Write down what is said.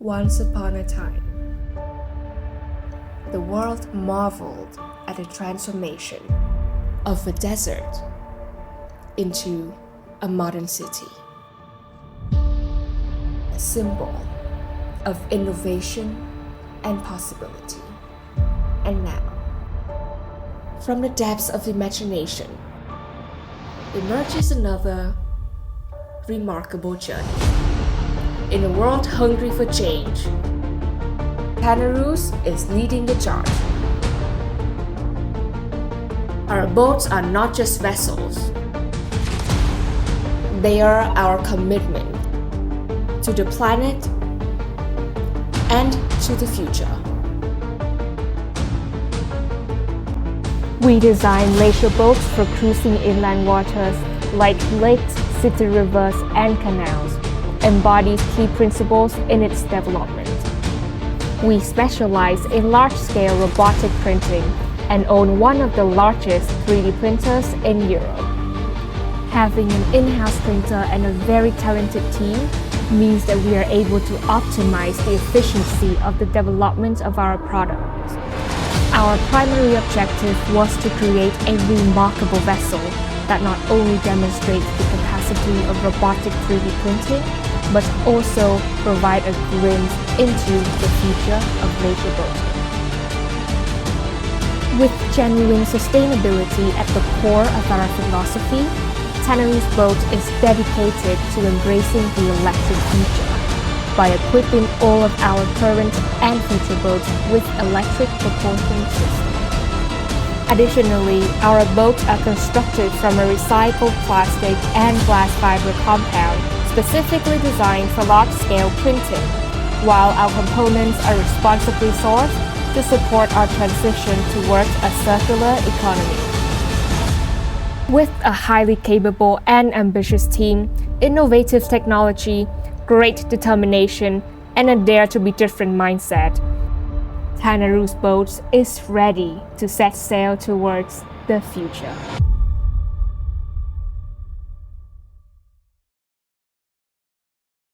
Once upon a time, the world marveled at the transformation of a desert into a modern city, a symbol of innovation and possibility. And now, from the depths of imagination, emerges another remarkable journey. In a world hungry for change, Tanaruz is leading the charge. Our boats are not just vessels. They are our commitment to the planet and to the future. We design leisure boats for cruising inland waters like lakes, city rivers, and canals, embodies key principles in its development. We specialize in large-scale robotic printing and own one of the largest 3D printers in Europe. Having an in-house printer and a very talented team means that we are able to optimize the efficiency of the development of our products. Our primary objective was to create a remarkable vessel that not only demonstrates the capacity of robotic 3D printing, but also provide a glimpse into the future of leisure boating. With genuine sustainability at the core of our philosophy, Tanaruz Boat is dedicated to embracing the electric future by equipping all of our current and future boats with electric propulsion systems. Additionally, our boats are constructed from a recycled plastic and glass fiber compound specifically designed for large-scale printing, while our components are responsibly sourced to support our transition towards a circular economy. With a highly capable and ambitious team, innovative technology, great determination, and a dare-to-be-different mindset, Tanaruz Boats is ready to set sail towards the future.